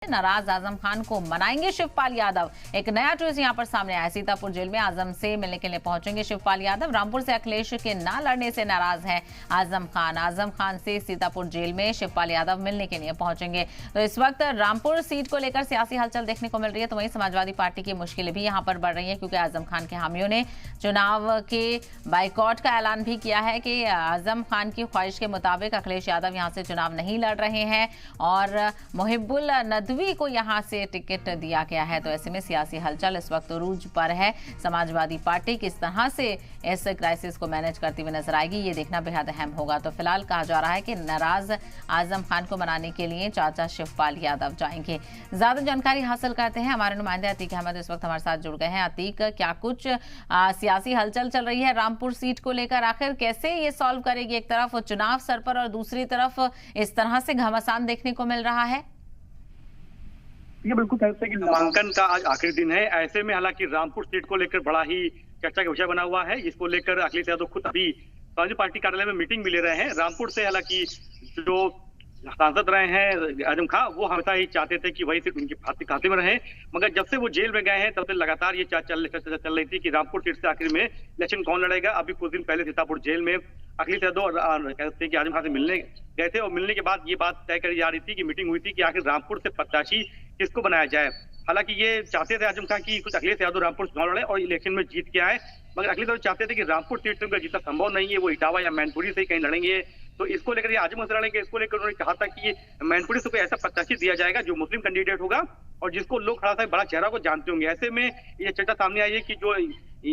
नाराज आजम खान को मनाएंगे शिवपाल यादव। एक नया ट्विस्ट यहां पर सामने आया। सीतापुर जेल में आजम से मिलने के लिए पहुंचेंगे शिवपाल यादव। रामपुर से अखिलेश के ना लड़ने से नाराज हैं आजम खान। आजम खान से सीतापुर जेल में शिवपाल यादव मिलने के लिए पहुंचेंगे। तो इस वक्त रामपुर सीट को लेकर सियासी हलचल देखने को मिल रही है। तो वहीं समाजवादी पार्टी की मुश्किलें भी यहां पर बढ़ रही है, क्योंकि आजम खान के हामियों ने चुनाव के बाइकआउट का ऐलान भी किया है कि आजम खान की ख्वाहिश के मुताबिक अखिलेश यादव यहां से चुनाव नहीं लड़ रहे हैं और मुहिब्बुल नदवी को यहां से टिकट दिया गया है। तो ऐसे में सियासी हलचल इस वक्त उरूज पर है। समाजवादी पार्टी किस तरह से इस क्राइसिस को मैनेज करती हुई नजर आएगी, ये देखना बेहद अहम होगा। तो फिलहाल कहा जा रहा है कि नाराज आजम खान को मनाने के लिए चाचा शिवपाल यादव जाएंगे। ज्यादा जानकारी हासिल करते हैं, हमारे नुमाइंदे अतीक अहमद इस वक्त हमारे साथ जुड़ गए हैं। अतीक, क्या कुछ सियासी हलचल चल रही है रामपुर सीट को लेकर? आखिर कैसे ये सॉल्व करेगी? एक तरफ चुनाव सर पर और दूसरी तरफ इस तरह से घमासान देखने को मिल रहा है। ये बिल्कुल ऐसे कि नामांकन का आज आखिरी दिन है। ऐसे में हालांकि रामपुर सीट को लेकर बड़ा ही चर्चा का विषय बना हुआ है। इसको लेकर अखिलेश यादव खुद अभी समाजवादी पार्टी कार्यालय में मीटिंग भी ले रहे हैं। रामपुर से हालांकि जो सांसद रहे हैं आजम खान, वो हमेशा ही चाहते थे कि वही सीट उनके खाते में रहे, मगर जब से वो जेल में गए हैं तब से लगातार ये चल रही थी कि रामपुर सीट से आखिर में इलेक्शन कौन लड़ेगा। अभी कुछ दिन पहले सीतापुर जेल में अखिलेश यादव कहते हैं कि आजम खान से मिलने गए थे और मिलने के बाद ये बात तय करी जा रही थी कि मीटिंग हुई थी कि आखिर रामपुर से प्रत्याशी किसको बनाया जाए। हालांकि ये चाहते थे आजम खान की कुछ अखिलेश यादव रामपुर चुनाव लड़े और इलेक्शन में जीत के आए, मगर अखिलेश यादव चाहते थे कि रामपुर सीट से उनका जीतना संभव नहीं है, वो इटावा या मैनपुरी से ही कहीं लड़ेंगे। तो इसको लेकर आजम से लड़ेंगे, इसको लेकर उन्होंने कहा था कि मैनपुरी से कोई ऐसा प्रत्याशी दिया जाएगा जो मुस्लिम कैंडिडेट होगा और जिसको लोग खड़ा बड़ा चेहरा को जानते होंगे। ऐसे में ये चर्चा सामने आई है कि जो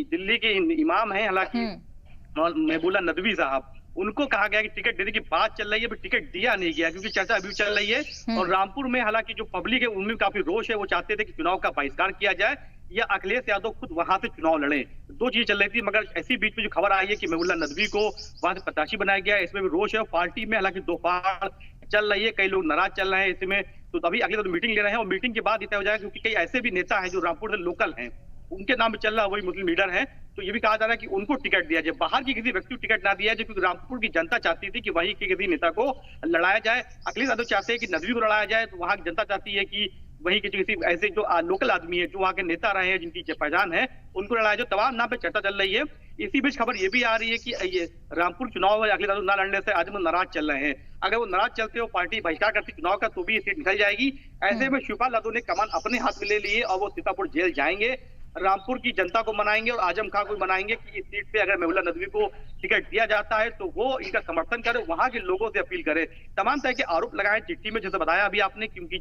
दिल्ली के इमाम है हालांकि महबूला नदवी साहब, उनको कहा गया कि टिकट देने की बात चल रही है, टिकट दिया नहीं गया क्योंकि चर्चा अभी चल रही है। और रामपुर में हालांकि जो पब्लिक है उनमें काफी रोष है, वो चाहते थे कि चुनाव का बहिष्कार किया जाए या अखिलेश यादव खुद वहां से चुनाव लड़े। दो चीजें चल रही थी, मगर ऐसी बीच में जो खबर आई है कि महबूला नदवी को वहां से प्रत्याशी बनाया गया, इसमें भी रोष है। पार्टी में हालांकि दो फाड़ चल रही है, कई लोग नाराज चल रहे हैं इसमें। तो अभी अगले दिन मीटिंग ले रहे हैं और मीटिंग के बाद ये तय हो जाएगा, क्योंकि कई ऐसे भी नेता है जो रामपुर से लोकल हैं, उनके नाम पे चल रहा है, वही मुस्लिम लीडर है। तो ये भी कहा जा रहा है कि उनको टिकट दिया जाए, बाहर की किसी व्यक्ति को टिकट ना दिया जाए, क्योंकि रामपुर की जनता चाहती थी कि वहीं के किसी नेता को लड़ाया जाए। अखिलेश यादव चाहते हैं कि नदवी को लड़ाया जाए, तो वहां की जनता चाहती है कि वहीं के किसी ऐसे जो लोकल आदमी है, जो वहां के नेता रहे हैं, जिनकी पहचान है, उनको लड़ाया जाए। तमाम नाम पे चर्चा चल रही है। इसी बीच खबर ये भी आ रही है कि ये रामपुर चुनाव में अखिलेश यादव न लड़ने से आजम नाराज चल रहे हैं। अगर वो नाराज चलते हो, पार्टी बहिष्कार करती चुनाव का, तो भी ये सीट निकल जाएगी। ऐसे में शिवपाल यादव ने कमान अपने हाथ में ले लिए और वो सीतापुर जेल जाएंगे। रामपुर की जनता को मनाएंगे और आजम खान को मनाएंगे कि इस सीट पे अगर महबूला नदवी को टिकट दिया जाता है तो वो इनका समर्थन करे, वहां के लोगों से अपील करे। तमाम तरह के आरोप लगाए चिट्ठी में, जैसे बताया अभी आपने, क्योंकि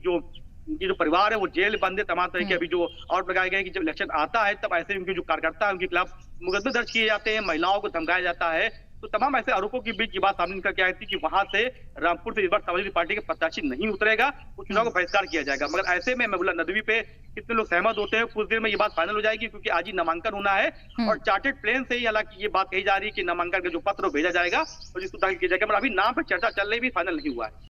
उनकी जो परिवार है वो जेल बंद है। तमाम तरह के अभी जो आरोप लगाए गए कि जब इलेक्शन आता है तब ऐसे उनके जो कार्यकर्ता है उनके खिलाफ मुकदमे दर्ज किए जाते हैं, महिलाओं को धमकाया जाता है। तो तमाम ऐसे आरोपों के बीच ये बात सामने निकल के आई थी कि वहां से रामपुर से इस बार समाजवादी पार्टी के प्रत्याशी नहीं उतरेगा, वो चुनाव का बहिष्कार किया जाएगा। मगर ऐसे में महबूला नदवी पे कितने लोग सहमत होते हैं, कुछ देर में ये बात फाइनल हो जाएगी, क्योंकि आज ही नामांकन होना है और चार्टेड प्लेन से ही हालांकि ये बात कही जा रही है कि नामांकन का जो पत्र भेजा जाएगा और जिसको दाखिल किया जाएगा, मगर अभी नाम पर चर्चा चल रही भी फाइनल नहीं हुआ है।